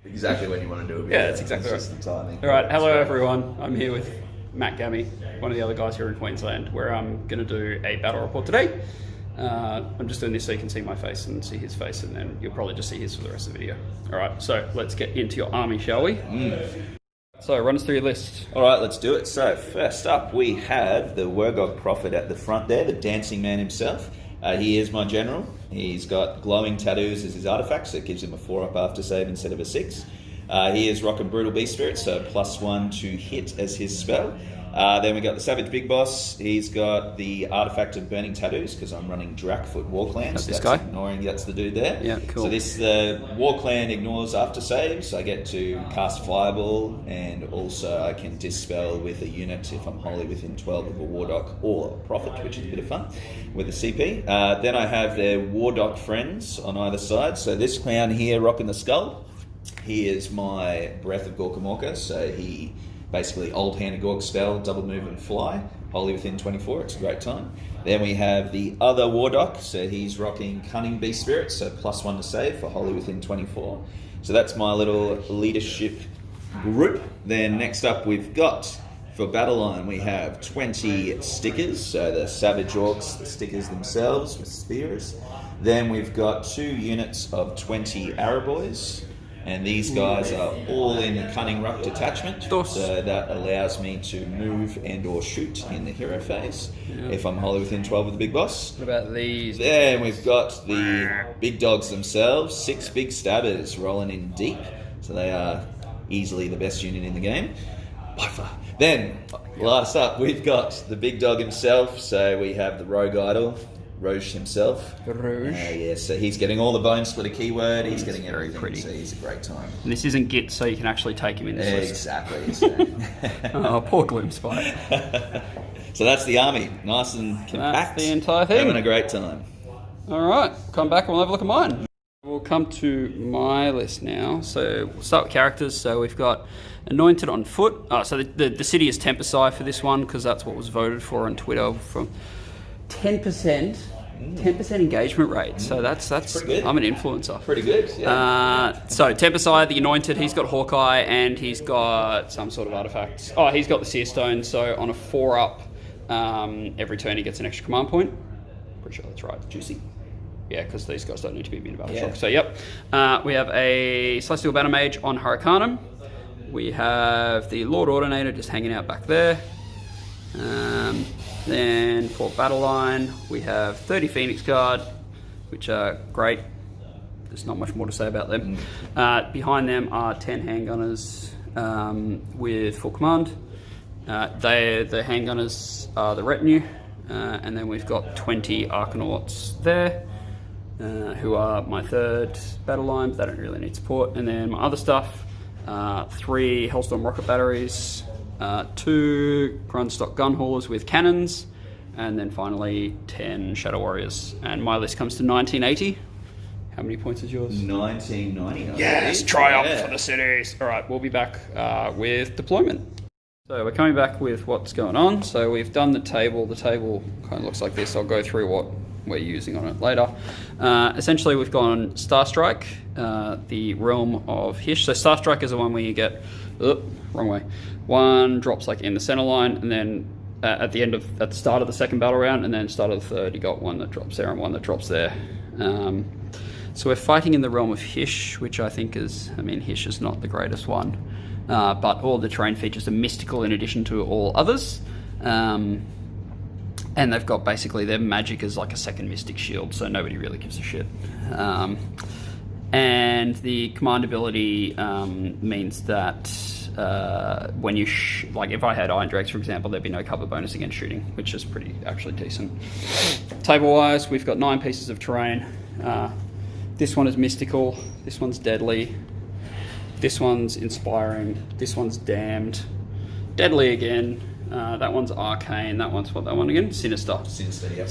exactly when you want to do it. Yeah, that's exactly right. Just the timing. All right, hello everyone. I'm here with Matt Gammy, one of the other guys here in Queensland, where I'm going to do a battle report today. I'm just doing this so you can see my face and see his face, and then you'll probably just see his for the rest of the video. All right, so let's get into your army, shall we? So run us through your list. All right, let's do it. So first up, we have the Warclans prophet at the front there, the dancing man himself. He is my general. He's got glowing tattoos as his artifact, so it gives him a 4-up after save instead of a 6. He is rocking Brutal Beast Spirit, so +1 to hit as his spell. Then we got the Savage Big Boss. He's got the artifact of Burning Tattoos, because I'm running Drakfoot Warclans. That's this guy? Ignoring, that's the dude there. Yeah, cool. So this Warclan ignores after saves. I get to cast Fireball, and also I can dispel with a unit if I'm wholly within 12 of a Wardock or Prophet, which is a bit of fun with a CP. Then I have their Wardock friends on either side. So this clown here rocking the skull, he is my Breath of Gorkamorka, so he basically old-handed Gork spell, double move and fly, wholly within 24, it's a great time. Then we have the other Wardock, so he's rocking Cunning Beast Spirit, so +1 to save for wholly within 24. So that's my little leadership group. Then next up we've got, for Battle Line, we have 20 stickers, so the Savage Orcs, the stickers themselves with spears. Then we've got 2 units of 20 Araboys. And these guys are all in the Cunning Ruck detachment, so that allows me to move and or shoot in the hero phase if I'm wholly within 12 of the big boss. What about these? Then we've got the big dogs themselves, 6 big stabbers rolling in deep, so they are easily the best unit in the game, by far. Then, last up, we've got the big dog himself, so we have the Rogue Idol, Roche himself. Rouge. Yeah, so he's getting all the Bonesplitterz keyword, he's getting very everything, pretty. so he's a great time. And this isn't Git, so you can actually take him in this list. Exactly. Oh, poor Gloomspite. So that's the army, nice and compact. That's the entire thing. Having a great time. All right, come back and we'll have a look at mine. We'll come to my list now. So we'll start with characters. So we've got Anointed on foot. So the city is Tempests for this one, because that's what was voted for on Twitter from 10% engagement rate. So that's pretty good. I'm an influencer. Pretty good, yeah. So Tempest, the Anointed, he's got Hawkeye and he's got some sort of artifact. Oh, he's got the Seer Stone, so on a 4-up, every turn he gets an extra command point. Pretty sure that's right. Juicy. Yeah, because these guys don't need to be immune to battle shock. Yeah. So yep. We have a Celestial Banner Mage on Hurricanum. We have the Lord Ordinator just hanging out back there. Then for Battle Line, we have 30 Phoenix Guard, which are great. There's not much more to say about them. Behind them are 10 handgunners with full command. The handgunners are the retinue, and then we've got 20 Arcanauts there, who are my 3rd battle line, but they don't really need support. And then my other stuff, 3 Hellstorm rocket batteries, 2 Grundstock gun haulers with cannons, and then finally 10 Shadow Warriors. And my list comes to 1980. How many points is yours? 1990. Yes, triumph for the cities. All right, we'll be back with deployment. So we're coming back with what's going on. So we've done the table. The table kind of looks like this. I'll go through what we're using on it later. Essentially, we've gone Starstrike, the Realm of Hish. So Starstrike is the one where you get, wrong way. One drops like in the center line, and then at the start of the second battle round, and then start of the third, you got one that drops there and one that drops there. So we're fighting in the Realm of Hish, which I think is, Hish is not the greatest one, but all the terrain features are mystical in addition to all others. And they've got basically their magic is like a second mystic shield, so nobody really gives a shit. And the command ability means that when you like if I had Iron Drakes, for example, there'd be no cover bonus against shooting, which is pretty actually decent. Table wise, we've got 9 pieces of terrain. This one is mystical, this one's deadly, this one's inspiring, this one's damned, deadly again, that one's arcane, that one's what that one again? Sinister. Sinister, yeah.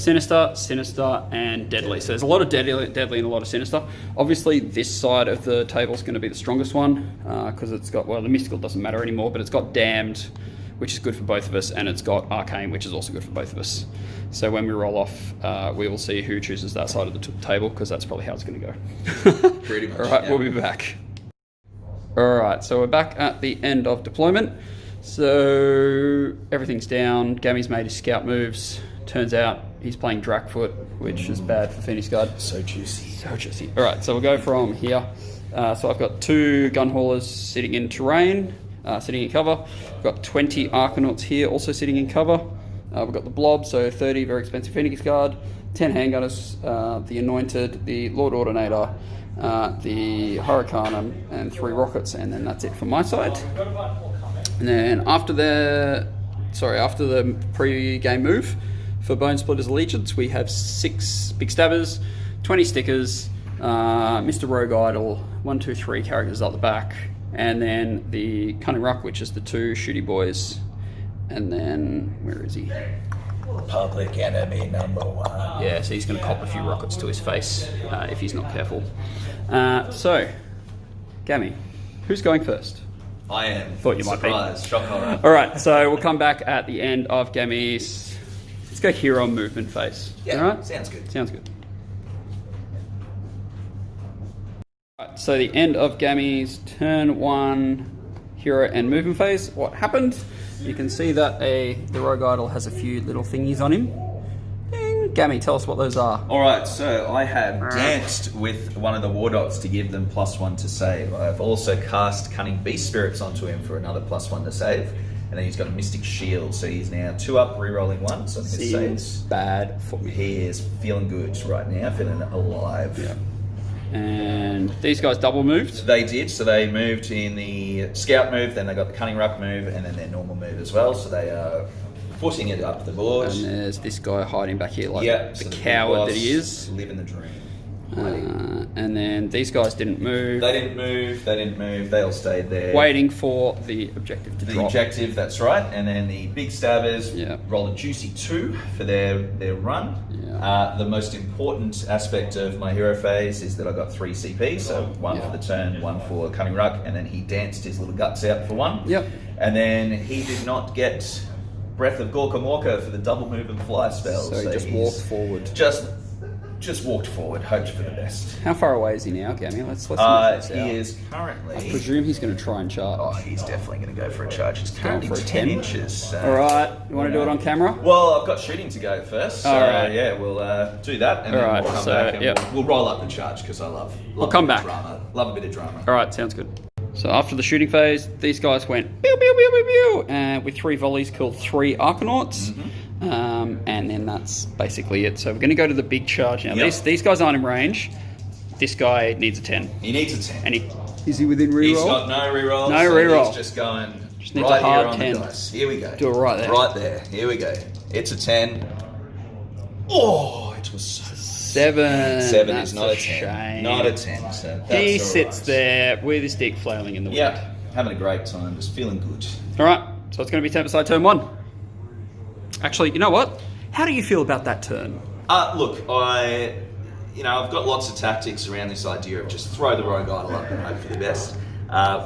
Sinister, and deadly. So there's a lot of deadly and a lot of sinister. Obviously, this side of the table is going to be the strongest one because it's got, well, the mystical doesn't matter anymore, but it's got damned, which is good for both of us, and it's got arcane, which is also good for both of us. So when we roll off, we will see who chooses that side of the table, because that's probably how it's going to go. Pretty much. All right, yeah. We'll be back. Alright, so we're back at the end of deployment. So everything's down. Gammy's made his scout moves. Turns out he's playing Drakfoot, which is bad for Phoenix Guard. So juicy. So juicy. Alright, so we'll go from here. So I've got 2 gun haulers sitting in terrain, sitting in cover. I've got 20 Arcanauts here also sitting in cover. We've got the Blob, so 30 very expensive Phoenix Guard, 10 handgunners, the Anointed, the Lord Ordinator, the Hurricanum, and 3 rockets, and then that's it from my side. And then after the pre-game move for Bonesplitterz Allegiance, we have 6 Big Stabbers, 20 Stickers, Mr. Rogue Idol, 1, 2, 3 characters at the back, and then the Cunning Ruck, which is the 2 Shooty Boys. And then, where is he? Public enemy number 1. Yeah, so he's going to cop a few rockets to his face if he's not careful. So, Gammy, who's going first? I am. Thought you might be. Surprise. Shock horror. Alright, so we'll come back at the end of Gammy's... Let's go hero movement phase. Yeah, alright? sounds good. Sounds good. Alright, so the end of Gammy's turn 1 hero and movement phase. What happened? You can see that the Rogue Idol has a few little thingies on him. Ding. Gammy, tell us what those are. Alright, so I have danced with one of the War Dogs to give them +1 to save. I've also cast Cunning Beast Spirits onto him for another +1 to save. And then he's got a Mystic Shield, so he's now 2 up, re-rolling 1, so I think it Seems saves. bad for me. He is feeling good right now, feeling alive. Yeah. And these guys double moved. They did, so they moved in the Scout move, then they got the Cunning Ruck move, and then their normal move as well, so they are footing it up the board. And there's this guy hiding back here like Yep, the so coward that he big is. boss, living the dream. And then these guys didn't move. They didn't move, they all stayed there. Waiting for the objective to The drop. objective, that's right. And then the Big Stabbers Yeah. roll a juicy 2 for their run. Yeah. The most important aspect of my hero phase is that I got 3 CP, so 1 for the turn, 1 for Cunning Ruck, and then he danced his little guts out for 1. Yep. And then he did not get Breath of Gorka Morka for the double move and fly spell. So he just he's walked forward. Just walked forward, hoped for the best. How far away is he now, Gammy? Let's He this out. is currently... I presume he's going to try and charge. Oh, he's definitely going to go for a charge. He's currently for a 10 10. inches. So, Alright, you want to do it on camera? Well, I've got shooting to go first. So, Alright. yeah, we'll do that and then Alright, we'll come so, back and yep. we'll roll up the charge because I love We'll come a bit of back. drama. Love a bit of drama. Alright, sounds good. So after the shooting phase, these guys went pew pew pew pew pew, and with 3 volleys killed 3 Arcanauts. And then that's basically it. So we're going to go to the big charge now. Yep. These guys aren't in range. This guy needs a 10. He needs a 10. And is he within reroll? He's got no reroll. No so reroll. He's just going Just needs right a hard here on 10. the dice. Here we go. Do it right there. Right there. Here we go. It's a 10. Oh, it was so 7. 7 That's is not a 10. shame. Not a 10. So that's He all sits right. there with his dick flailing in the wind. Yeah, having a great time. Just feeling good. Alright, so it's going to be Tempest side turn 1. Actually, you know what? How do you feel about that turn? Look, I've got lots of tactics around this idea of just throw the Rogue Idol up and hope for the best.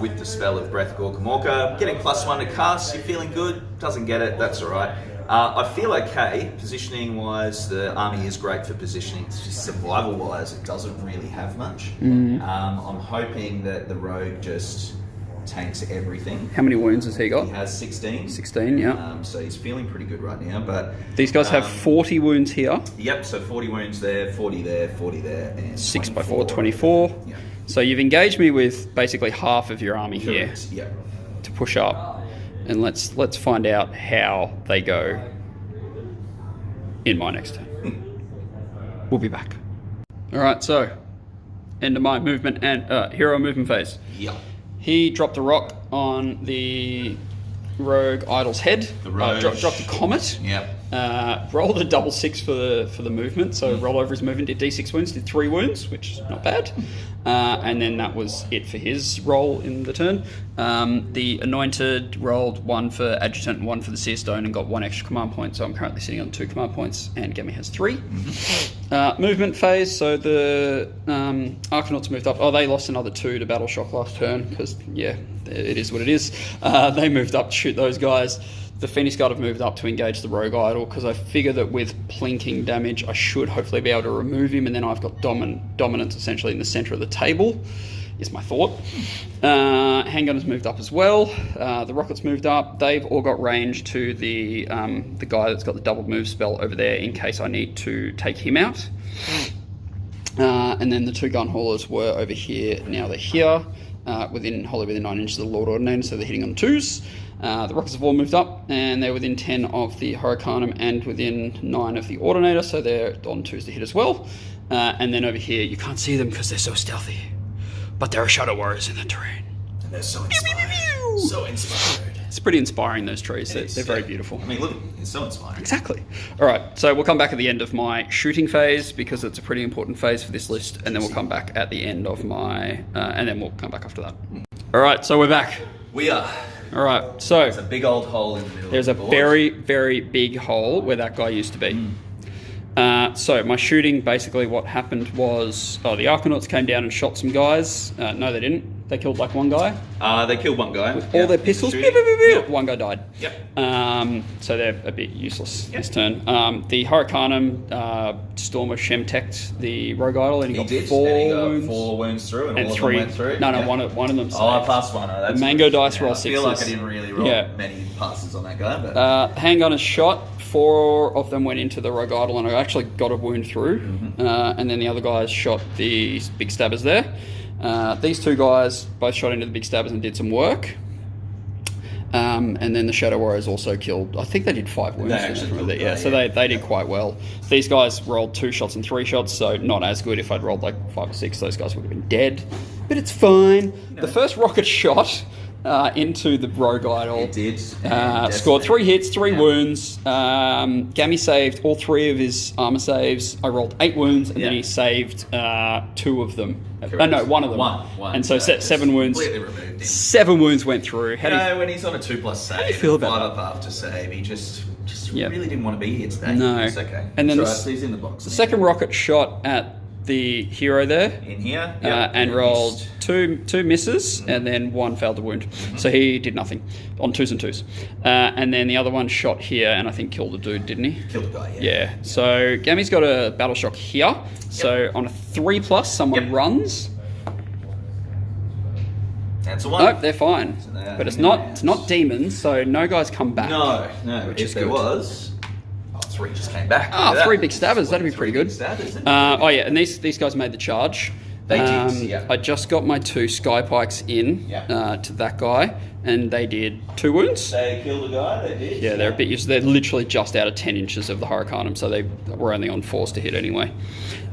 With the spell of Breath Gorka Morka, getting +1 to cast, you're feeling good. Doesn't get it, that's alright. I feel okay. Positioning-wise, the army is great for positioning. It's just survival-wise, it doesn't really have much. I'm hoping that the Rogue just tanks everything. How many wounds has he got? He has 16. 16, yeah. So he's feeling pretty good right now. But These guys have 40 wounds here. Yep, so 40 wounds there, 40 there, 40 there, and 6 by 24. 4, 24. Yeah. So you've engaged me with basically half of your army here Correct, yeah. to push up. And let's find out how they go in my next turn. We'll be back. Alright, so end of my movement and hero movement phase. Yep. He dropped a rock on the Rogue Idol's head. The Rogue. Dropped a comet. Yep. Rolled a double 6 for the movement, so rolled over his movement, did D6 wounds, did 3 wounds, which is not bad. And then that was it for his roll in the turn. The Anointed rolled 1 for Adjutant and 1 for the Seer Stone and got 1 extra command point, so I'm currently sitting on 2 command points, and Gammy has 3. Movement phase, so the Arcanauts moved up. Oh, they lost another 2 to Battle Shock last turn, because, yeah, it is what it is. They moved up to shoot those guys. The Phoenix Guard have moved up to engage the Rogue Idol, because I figure that with plinking damage, I should hopefully be able to remove him, and then I've got dominance essentially in the center of the table is my thought. Handgun has moved up as well. The rockets moved up. They've all got range to the guy that's got the double move spell over there in case I need to take him out. And then the 2 gun haulers were over here. Now they're here, wholly within 9 inches of the Lord Ordinator, so they're hitting on 2s. The rockets have all moved up, and they're within 10 of the Hurricanum and within 9 of the Ordinator, so they're on 2s to hit as well. And then over here, you can't see them because they're so stealthy, but there are Shadow Warriors in the terrain. And they're so inspired. So inspired. It's pretty inspiring, those trees. They're very beautiful. I mean, look, it's so inspiring. Exactly. All right, so we'll come back at the end of my shooting phase because it's a pretty important phase for this list, and then we'll come back at the end of my, and then we'll come back after that. All right, so we're back. We are. All right, so there's a big old hole in the middle. There's a very, very big hole where that guy used to be. So my shooting, basically what happened was, the Arcanauts came down and shot some guys. No, they didn't. They killed like one guy. They killed one guy. With all their pistols. Pew, pew, pew, pew. Yep. One guy died. Yep. So they're a bit useless this turn. The Hurricanum, Stormer Shemteched the Rogue Idol and he got 4 wounds. 4 wounds through and all 3. of them went through. No, one of them saved. I passed one. Oh, that's Mango dice roll 6s. I feel like I didn't really roll many passes on that guy. But handgun is shot. 4 of them went into the Rogue Idol and I actually got a wound through. And then the other guys shot the big stabbers there. These 2 guys both shot into the big stabbers and did some work. And then the Shadow Warriors also killed, I think they did 5 wounds. So they did quite well. These guys rolled 2 shots and 3 shots, so not as good. If I'd rolled like 5 or 6, those guys would have been dead. But it's fine. The first rocket shot into the Rogue Idol. It did. Scored 3 hits, 3 wounds. Gammy saved all 3 of his armor saves. I rolled 8 wounds, and then he saved 2 of them. No, 1 of them. One. And so 7 wounds. Completely removed him. 7 wounds went through. When he's on a 2+ save, how do you feel about 5 up after save, he just really didn't want to be here today. No. It's okay. And then he's in the box. The second rocket shot at the hero there. In here. And rolled 2 misses, and then 1 failed to wound. So he did nothing on 2s and 2s. And then the other one shot here, and I think killed a dude, didn't he? Killed a guy, Yeah. So Gammy's got a battle shock here. So on a 3+, someone runs. That's the one. Nope, they're fine. So but it's not demons, so no guys come back. No. Which is there good. was. 3 just came back. 3 big stabbers. That'd be pretty good. And these guys made the charge. They did. I just got my 2 sky pikes in to that guy, and they did 2 wounds. They killed a guy. They did. Yeah, they're a bit used. They're literally just out of 10 inches of the Hurricanum, so they were only on 4s to hit anyway.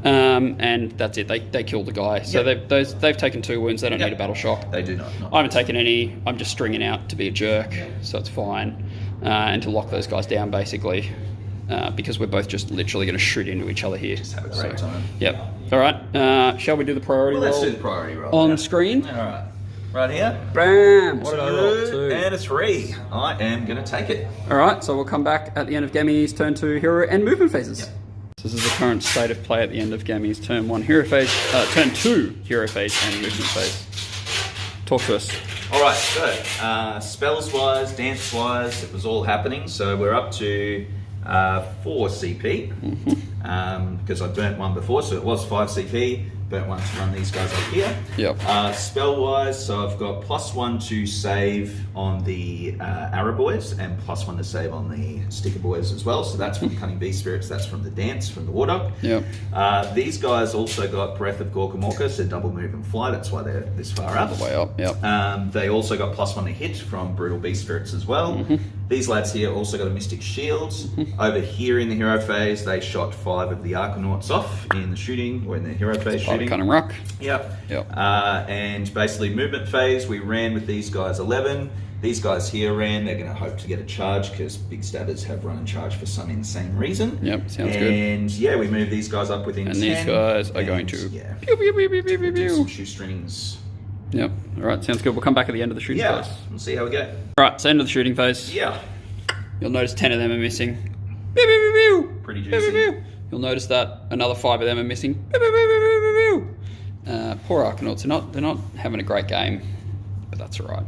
And that's it. They killed the guy. So they've taken 2 wounds. They don't need a battle shock. They do not. I haven't taken any. I'm just stringing out to be a jerk, so it's fine, and to lock those guys down basically. Because we're both just literally going to shoot into each other here. Just have a great time. Yep. All right. Shall we do the priority roll? Let's do the priority roll. On screen? All right. Right here. Bam! What did I roll? 2. And a 3. I am going to take it. All right. So we'll come back at the end of Gammy's turn 2 hero and movement phases. Yep. So this is the current state of play at the end of Gammy's turn 1 hero phase, turn 2 hero phase and movement phase. Talk to us. All right. So spells-wise, dance-wise, it was all happening. So we're up to 4 CP because I burnt 1 before, so it was 5 CP. Burnt 1 to run these guys up here. Yep. Spell wise, so I've got +1 to save on the Arrow Boys and +1 to save on the Sticker Boys as well. So that's from Cunning Beast Spirits, that's from the Dance, from the Warlock. Yep. These guys also got Breath of Gorkamorka, so double move and fly, that's why they're this far up. All the way up, yep. They also got +1 to hit from Brutal Beast Spirits as well. These lads here also got a Mystic Shield. Over here in the hero phase, they shot 5 of the Arcanauts off in the shooting, or in the hero phase shooting. Cunning Ruck. Yep. And basically movement phase, we ran with these guys 11. These guys here ran, they're going to hope to get a charge because big stabbers have run and charge for some insane reason. Yep, sounds good. And yeah, we move these guys up within 10. And these guys are going to pew, pew, pew, pew, pew, pew, do some shoestrings. Yep. All right, sounds good. We'll come back at the end of the shooting phase. We'll see how we go. All right, so end of the shooting phase. Yeah. You'll notice 10 of them are missing. Pew, pew, pew, pew. Pretty juicy. Pew, pew, pew. You'll notice that another 5 of them are missing. Pew, pew, pew, pew, pew, pew. Poor Arcanauts, they're not having a great game, but that's all right.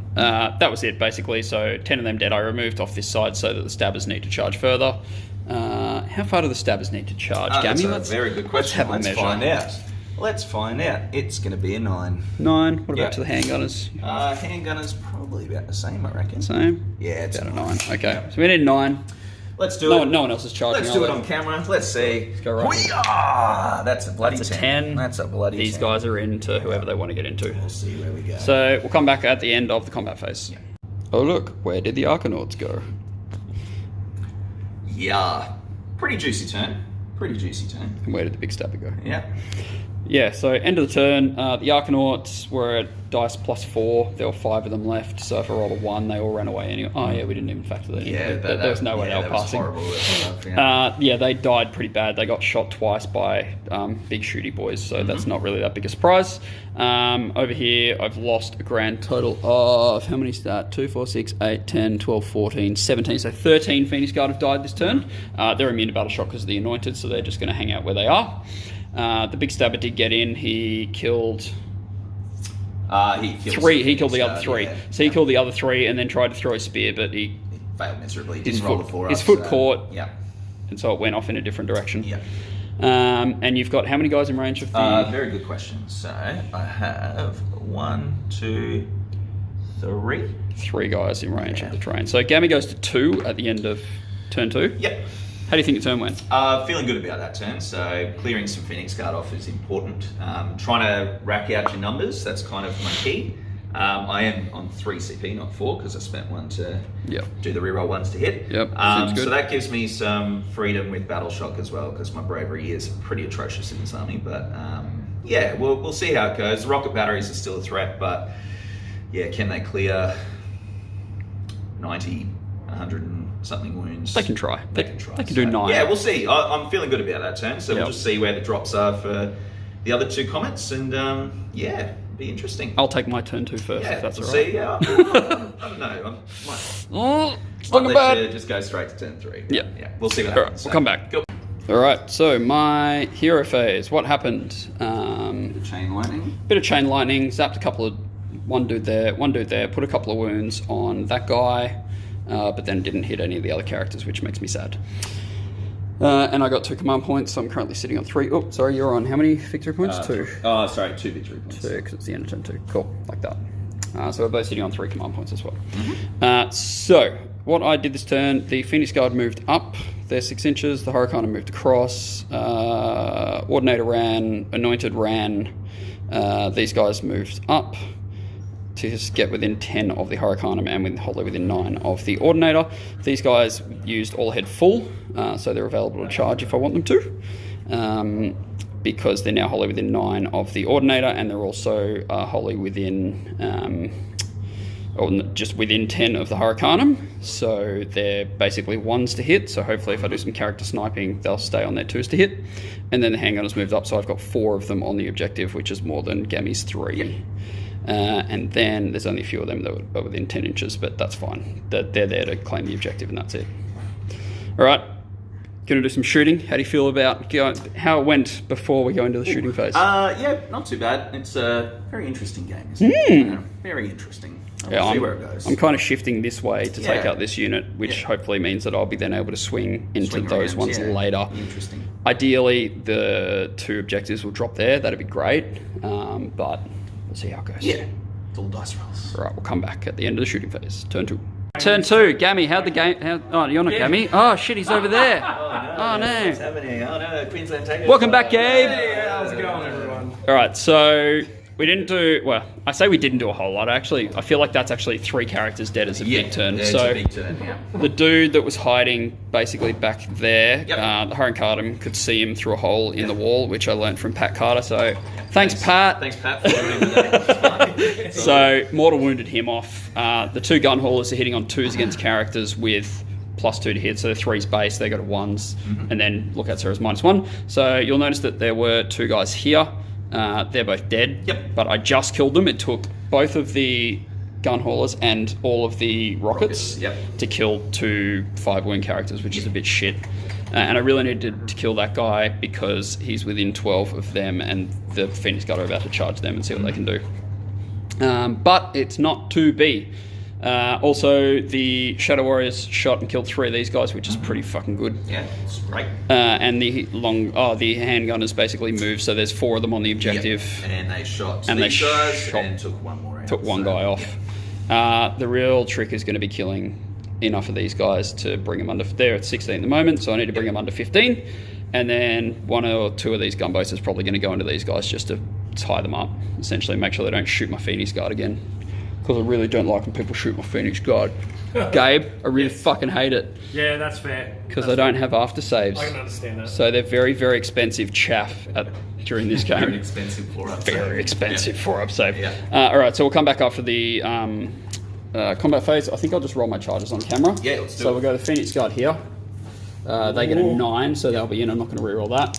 That was it, basically. So 10 of them dead. I removed off this side so that the stabbers need to charge further. How far do the stabbers need to charge, Gammy? That's a very good question. Let's find out. Let's find out. It's going to be a 9. 9. What about Yeah. to the handgunners? Handgunners probably about the same, I reckon. Same? Yeah, it's About a 9. 9. Okay, Yeah. so we need 9. Let's do it. No one else is charging. Let's do it on camera. Let's see. Let's go right. That's a bloody That's a 10. 10. That's a bloody These 10. guys are into whoever they want to get into. We'll see where we go. So we'll come back at the end of the combat phase. Yeah. Oh look, where did the Arcanauts go? Yeah. Pretty juicy turn. Pretty juicy turn. And where did the big stabber go? Yeah. Yeah, so end of the turn, the Arcanauts were at dice +4. There were 5 of them left, so if I rolled a 1, they all ran away anyway. Oh yeah, we didn't even factor that in. Yeah, There was no way they were passing. Horrible, yeah. Yeah, they died pretty bad. They got shot twice by big shooty boys, so that's not really that big a surprise. Over here, I've lost a grand total of, how many start? 2, 4, 6, 8, 10, 12, 14, 17. So 13 Phoenix Guard have died this turn. They're immune to battle shock because of the Anointed, so they're just going to hang out where they are. The big stabber did get in. He killed... He killed 3. He killed the other 3. Yeah. So he killed the other 3 and then tried to throw a spear, but he Failed miserably. his Didn't roll foot- the 4 his up, foot so- caught. Yeah. and so it went off in a different direction. Yeah. And you've got how many guys in range of the... Very good question. So I have 1, 2, 3. 3 guys in range of the train. So Gammy goes to 2 at the end of turn 2. Yep. How do you think your turn went? Feeling good about that turn. So clearing some Phoenix Guard off is important. Trying to rack out your numbers, that's kind of my key. I am on 3 CP, not 4, because I spent 1 to do the reroll ones to hit. Yep, seems good. So that gives me some freedom with Battle Shock as well, because my bravery is pretty atrocious in this army. But yeah, we'll see how it goes. The rocket batteries are still a threat, but yeah, can they clear 90, 100 and something wounds? They can try. They can try. They can do 9. Yeah, we'll see. I'm feeling good about that turn, so Yep. we'll just see where the drops are for the other 2 comments, and yeah, be interesting. I'll take my turn 2 first, Yeah, if that's we'll all right. see. Yeah, I don't know. It's Might looking let bad. you just go straight to turn 3. Yeah. Yeah, we'll see what All right, happens. we'll come back. Cool. All right, so my hero phase. What happened? Chain lightning. Bit of chain lightning. Zapped a couple of... One dude there. Put a couple of wounds on that guy. But then didn't hit any of the other characters, which makes me sad. And I got 2 command points, so I'm currently sitting on 3. Oh, sorry, you're on how many victory points? 2. Oh, sorry, 2 victory points. 2, because it's the end of turn 2. Cool, like that. So we're both sitting on 3 command points as well. So, what I did this turn, the Phoenix Guard moved up. They're 6 inches. The Hurricane moved across. Ordinator ran. Anointed ran. These guys moved up to just get within 10 of the Hurricanum and wholly within 9 of the Ordinator. These guys used all ahead full, so they're available to charge if I want them to, because they're now wholly within 9 of the Ordinator, and they're also wholly within, or just within 10 of the Hurricanum, so they're basically 1s to hit, so hopefully if I do some character sniping, they'll stay on their 2s to hit. And then the Handgunners moved up, so I've got 4 of them on the objective, which is more than Gammy's 3. Yep. And then there's only a few of them that are within 10 inches, but that's fine. They're there to claim the objective, and that's it. All right, going to do some shooting. How do you feel about how it went before we go into the shooting phase? Yeah, not too bad. It's a very interesting game, isn't it? Very interesting. We'll see where it goes. I'm kind of shifting this way to take Yeah. out this unit, which hopefully means that I'll be then able to swing into Swing those around, ones yeah. later. Interesting. Ideally, the 2 objectives will drop there. That'd be great, but we'll see how it goes. Yeah, it's all dice rolls. All right, we'll come back at the end of the shooting phase. Turn 2. Turn 2, Gammy, how'd the game... oh, you're not Gammy. Oh, shit, he's over there. Oh, no. What's happening? Oh, no, Queensland Takeover. Welcome back, Gabe. Hey, how's it going, everyone? All right, so we didn't do... Well, I say we didn't do a whole lot. I feel like that's actually 3 characters dead as a big turn. Yeah, So it's a big turn, yeah. the dude that was hiding basically back there, Yep. the Hurricane could see him through a hole in the wall, which I learned from Pat Carter. So thanks, Pat. Thanks, Pat, for doing that. It's fine. So mortal wounded him off. The 2 gun haulers are hitting on 2s against characters with +2 to hit, so they're 3s base, they go to 1s, and then look at Sarah's -1. So you'll notice that there were 2 guys here. They're both dead, Yep. but I just killed them. It took both of the gun haulers and all of the rockets Yep. to kill 2 5-wound characters, which is a bit shit. And I really needed to kill that guy because he's within 12 of them, and the Phoenix Guard are about to charge them and see what they can do. But it's not to be. Also, the Shadow Warriors shot and killed 3 of these guys, which is pretty fucking good. Yeah, it's great. And the the handgunners basically moved, so there's 4 of them on the objective. Yep. And they shot these guys and took one more out. Took one guy off. The real trick is going to be killing enough of these guys to bring them under. They're at 16 at the moment, so I need to bring them under 15. And then 1 or 2 of these gunboats is probably going to go into these guys just to tie them up, essentially make sure they don't shoot my Phoenix Guard again. Because I really don't like when people shoot my Phoenix Guard. Gabe, I really fucking hate it. Yeah, that's fair. Because I don't have after saves. I can understand that. So they're very, very expensive chaff during this game. Very expensive 4-up save. Very expensive 4-up save. Yeah. Alright, so we'll come back after the combat phase. I think I'll just roll my charges on camera. Yeah, let's do it. So we'll go to the Phoenix Guard here. They get a 9, so they'll be in. I'm not going to reroll that.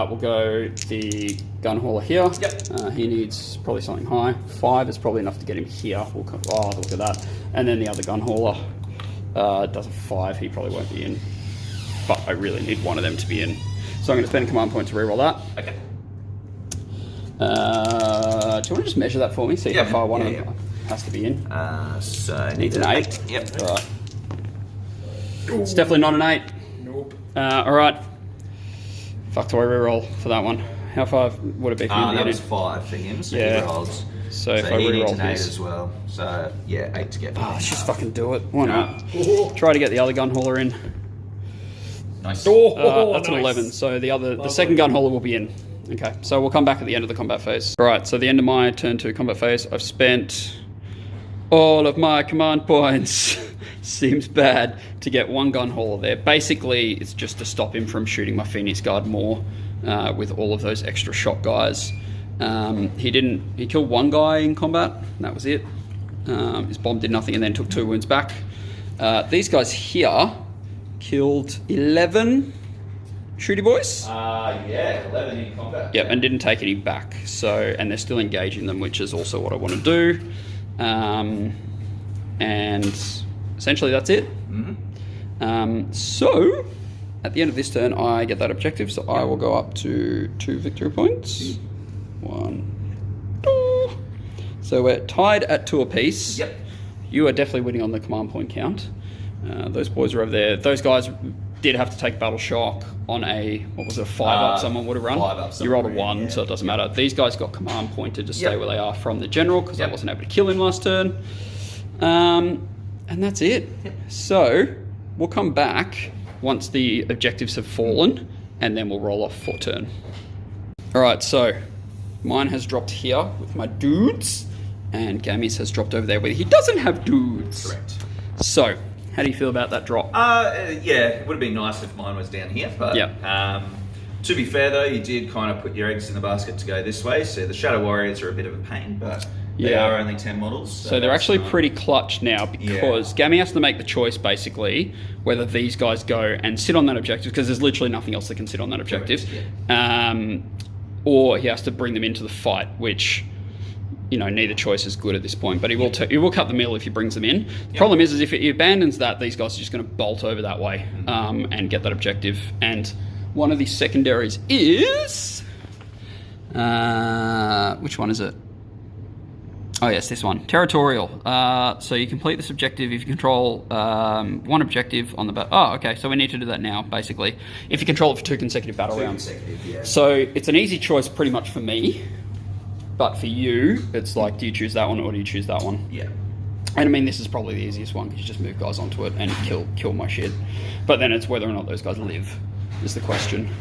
We'll go the gun hauler here. Yep. He needs probably something high. 5 is probably enough to get him here. Look at that. And then the other gun hauler does a 5. He probably won't be in. But I really need one of them to be in. So I'm going to spend a command point to reroll that. Okay. Do you want to just measure that for me? See how far one of them has to be in. So Needs an 8. Yep. All right. It's definitely not an 8. Nope. All right. Fuck, do I reroll for that one? How far would it be for him to that get was in? 5 for him, so Yeah. he rolls. So if I he needs reroll an 8 this, as well. So yeah, 8 to get me. let's just fucking do it. Why not? Try to get the other gun hauler in. Nice. That's an nice. 11. So the second gun hauler will be in. Okay, so we'll come back at the end of the combat phase. All right, so the end of my turn 2 combat phase, I've spent all of my command points. Seems bad to get 1 gun hauler there. Basically, it's just to stop him from shooting my Phoenix Guard more with all of those extra shot guys. He killed 1 guy in combat, and that was it. His bomb did nothing and then took 2 wounds back. These guys here killed 11 shooty boys. Yeah, 11 in combat. Yep, and didn't take any back. So, and they're still engaging them, which is also what I want to do. And essentially that's it. So at the end of this turn I get that objective, so I will go up to 2 victory points. 1, 2. So we're tied at 2 apiece. Yep. You are definitely winning on the command point count. Those boys are over there. Those guys did have to take battle shock on a, what was it, a 5-up someone would have run? 5-up You rolled a someone, 1, yeah. so it doesn't matter. These guys got command pointed to stay Yep. where they are from the general, because I Yep. wasn't able to kill him last turn. And that's it. Yep. So we'll come back once the objectives have fallen, and then we'll roll off for turn. All right, so mine has dropped here with my dudes, and Gammy's has dropped over there where he doesn't have dudes. Correct. So, how do you feel about that drop? Yeah, it would have been nice if mine was down here, but to be fair though, you did kind of put your eggs in the basket to go this way, so the Shadow Warriors are a bit of a pain, but they Yeah. are only 10 models. So they're actually pretty clutch now, because Gammy has to make the choice basically whether these guys go and sit on that objective, because there's literally nothing else that can sit on that objective, or he has to bring them into the fight, which, you know, neither choice is good at this point, but he will cut the mill if he brings them in. The problem is if he abandons that, these guys are just going to bolt over that way and get that objective. And one of the secondaries is... which one is it? Oh yes, this one. Territorial. So you complete this objective if you control 1 objective on the battle. Oh, okay, so we need to do that now, basically. If you control it for 2 consecutive battle rounds. So it's an easy choice pretty much for me. But for you, it's like, do you choose that one or do you choose that one? Yeah. And I mean, this is probably the easiest one, because you just move guys onto it and kill my shit. But then it's whether or not those guys live is the question.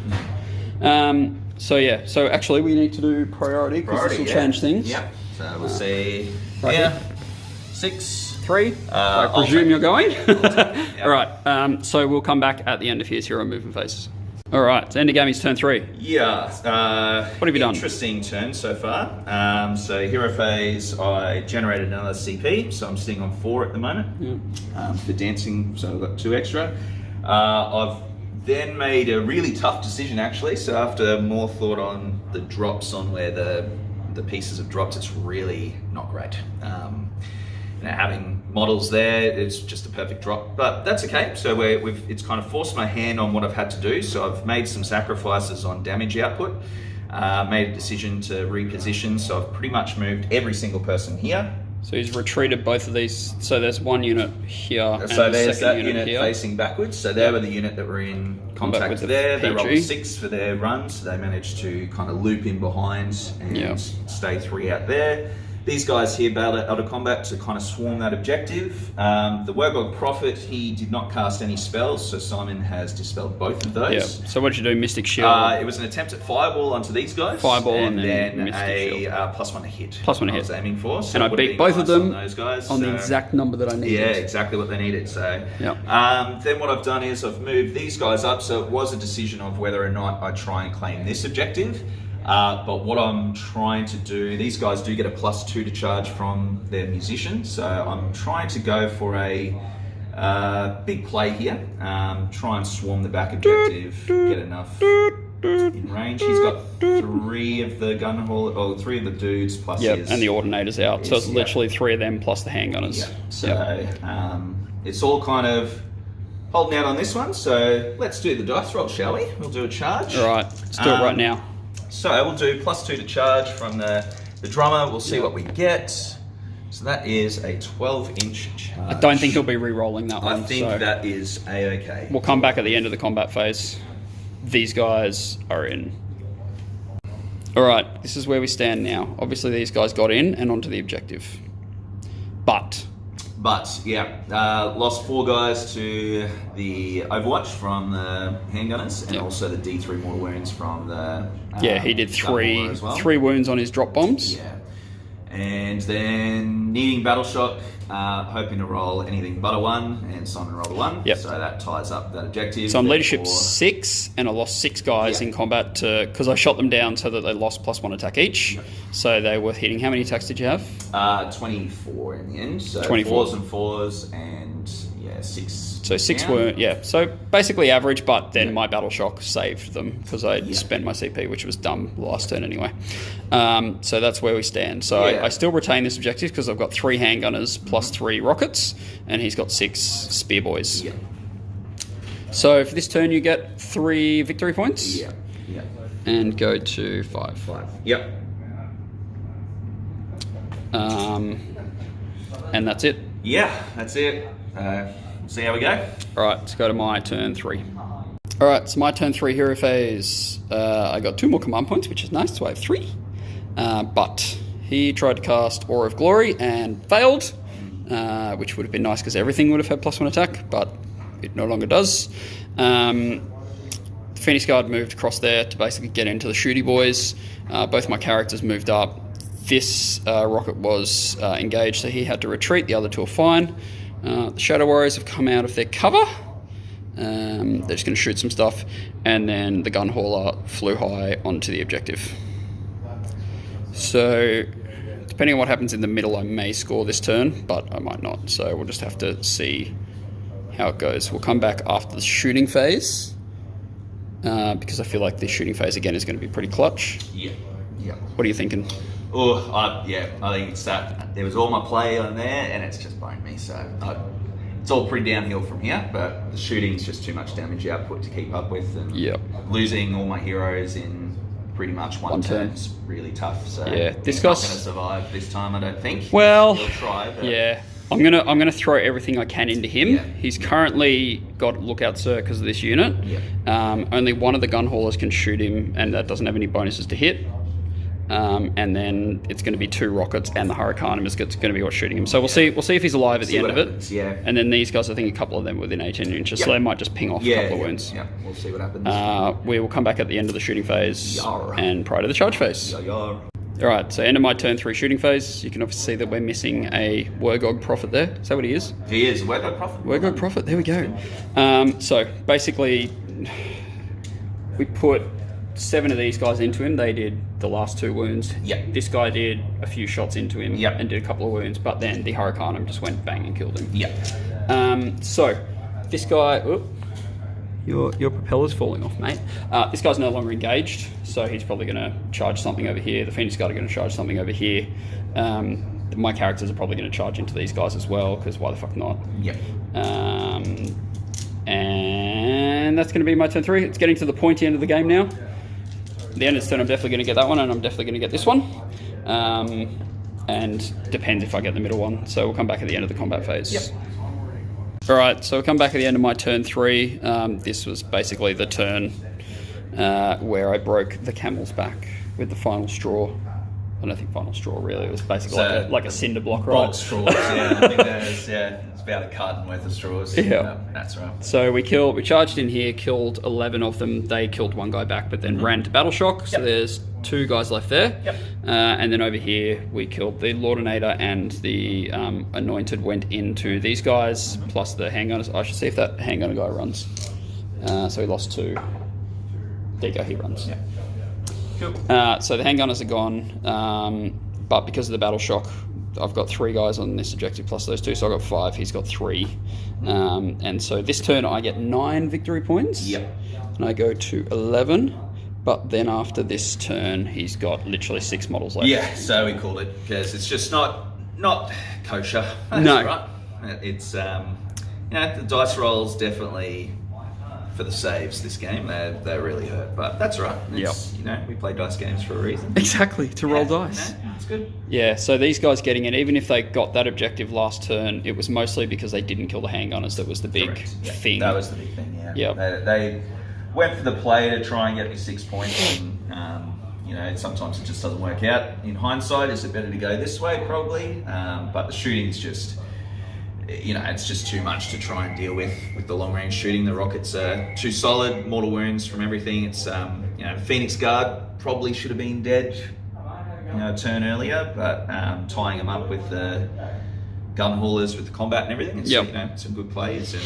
So yeah, so actually we need to do priority, because this will change things. Yep. So we'll see. Right here. 6. 3. I presume you're going. All right. So we'll come back at the end of his hero movement phases. All right. So Endergammy's turn 3. Yeah. What have you done? Interesting turn so far. So hero phase, I generated another CP, so I'm sitting on 4 at the moment. For dancing, so I've got 2 extra. I've then made a really tough decision actually. So after more thought on the drops, on where the pieces have dropped, it's really not great. You know, having models there, it's just a perfect drop, but that's okay. So it's kind of forced my hand on what I've had to do. So I've made some sacrifices on damage output, made a decision to reposition. So I've pretty much moved every single person here. So he's retreated both of these. So there's one unit here and So the there's second that unit here. facing backwards. So they were the unit that were in contact with the there. They PG. rolled 6 for their run, so they managed to kind of loop in behind and stay 3 out there. These guys here bailed out of combat to kind of swarm that objective. The Warclans Prophet, he did not cast any spells, so Simon has dispelled both of those. Yeah. So what did you do? Mystic Shield? It was an attempt at Fireball onto these guys. Fireball and then then a Mystic +1 to hit. +1 to hit. I was aiming for. So and I it would beat have both been of nice them on those guys. on the exact number that I needed. Yeah, exactly what they needed. So then what I've done is I've moved these guys up. So it was a decision of whether or not I try and claim this objective. But what I'm trying to do, these guys do get a +2 to charge from their musician. So I'm trying to go for a big play here. Try and swarm the back objective, get enough in range. He's got 3 of the gun haul, or 3 of the dudes plus his... and the Ordinator's out. So it's literally 3 of them plus the handgunners. Yeah. So it's all kind of holding out on this one. So let's do the dice roll, shall we? We'll do a charge. All right, let's do it right now. So we'll do +2 to charge from the drummer. We'll see what we get. So that is a 12-inch charge. I don't think he'll be re-rolling that one. I think that is A-okay. We'll come back at the end of the combat phase. These guys are in. All right, this is where we stand now. Obviously, these guys got in and onto the objective. But lost 4 guys to the Overwatch from the handgunners, and also the D3 mortal wounds from the he did 3 as well. 3 wounds on his drop bombs. Yeah, and then needing battle shock, hoping to roll anything but a 1, and Simon rolled a 1. Yep. So that ties up that objective. So I'm leadership 6, and I lost 6 guys in combat because I shot them down so that they lost +1 attack each. Yep. So they were hitting. How many attacks did you have? 24 in the end. So 24. 4s and 4s, and 6. So 6 were, so basically average, but then my battle shock saved them because I spent my CP, which was dumb last turn anyway. So that's where we stand. So I still retain this objective because I've got 3 handgunners plus 3 rockets, and he's got 6 spear boys. Yeah. So for this turn, you get 3 victory points. Yeah. Yeah. And go to 5. 5. Yep. And that's it. Yeah, that's it. See how we go. All right, let's go to my turn 3. All right, so my turn 3 hero phase. I got 2 more command points, which is nice, so I have 3. But he tried to cast Aura of Glory and failed, which would have been nice because everything would have had +1 attack, but it no longer does. The Phoenix Guard moved across there to basically get into the shooty boys. Both my characters moved up. This rocket was engaged, so he had to retreat. The other 2 are fine. The Shadow Warriors have come out of their cover. They're just going to shoot some stuff. And then the gun hauler flew high onto the objective. So, depending on what happens in the middle, I may score this turn, but I might not. So we'll just have to see how it goes. We'll come back after the shooting phase. Because I feel like the shooting phase, again, is going to be pretty clutch. Yeah. Yeah. What are you thinking? I think it's that. There was all my play on there, and it's just boned me. So it's all pretty downhill from here. But the shooting's just too much damage output to keep up with, and losing all my heroes in pretty much one turn is really tough. So this guy's guy's not going to survive this time, I don't think. Well, he'll try. But I'm gonna throw everything I can into him. Yeah. He's currently got Lookout Sir because of this unit. Yeah. Only one of the gun haulers can shoot him, and that doesn't have any bonuses to hit. And then it's going to be 2 rockets, and the Hurricanum is going to be what's shooting him. So we'll see if he's alive at the end of it. Yeah. And then these guys, I think a couple of them within 18 inches, so they might just ping off a couple of wounds. Yeah, we'll see what happens. We will come back at the end of the shooting phase and prior to the charge phase. All right, so end of my turn 3 shooting phase. You can obviously see that we're missing a Warclans Prophet there. Is that what he is? He is, Warclans Prophet. Warclans Prophet, there we go. So basically, we put 7 of these guys into him. They did the last 2 wounds. Yeah. This guy did a few shots into him and did a couple of wounds, but then the Hurricanum just went bang and killed him. Yeah. So this guy... Your propeller's falling off, mate. This guy's no longer engaged, so he's probably going to charge something over here. The Phoenix Guard are going to charge something over here. My characters are probably going to charge into these guys as well, because why the fuck not? Yeah. And that's going to be my turn 3. It's getting to the pointy end of the game now. At the end of this turn, I'm definitely going to get that one, and I'm definitely going to get this one. and depends if I get the middle one. So we'll come back at the end of the combat phase. Yep. All right, so we'll come back at the end of my turn 3. This was basically the turn where I broke the camel's back with the final straw. I don't think final straw really. It was basically like a cinder block, right? Box straws, yeah. I think it's about a carton worth of straws. Yeah. That's right. So we charged in here, killed 11 of them. They killed one guy back, but then ran to battle shock. So there's 2 guys left there. Yep. And then over here, we killed the Lordinator, and the Anointed went into these guys, plus the handgunners. I should see if that handgunner guy runs. So he lost 2. There you go, he runs. Yeah. Cool. So the handgunners are gone, but because of the battle shock, I've got 3 guys on this objective plus those 2, so I've got 5. He's got 3, and so this turn I get 9 victory points. Yep. And I go to 11. But then after this turn, he's got literally 6 models left. Yeah, so we called it because it's just not kosher. That's No. right. It's the dice rolls definitely for the saves this game. They really hurt, but that's right. It's, we play dice games for a reason. Exactly, to roll dice. It's good. Yeah, so these guys getting it, even if they got that objective last turn, it was mostly because they didn't kill the handgunners. That was the big thing. That was the big thing, yeah. Yep. They went for the play to try and get me 6 points, and sometimes it just doesn't work out. In hindsight, is it better to go this way? Probably, but the shooting's just, it's just too much to try and deal with the long-range shooting. The rockets are too solid, mortal wounds from everything. It's, Phoenix Guard probably should have been dead, a turn earlier, but tying them up with the gun haulers with the combat and everything, it's some good plays, and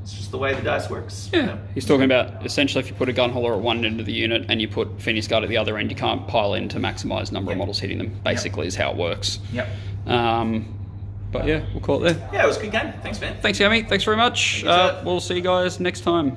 it's just the way the dice works. Yeah. He's talking about essentially if you put a gun hauler at one end of the unit and you put Phoenix Guard at the other end, you can't pile in to maximise number of models hitting them. Basically, is how it works. Yep. But yeah, we'll call it there. Yeah, it was a good game. Thanks, man. Thanks, Yami. Thanks very much. We'll see you guys next time.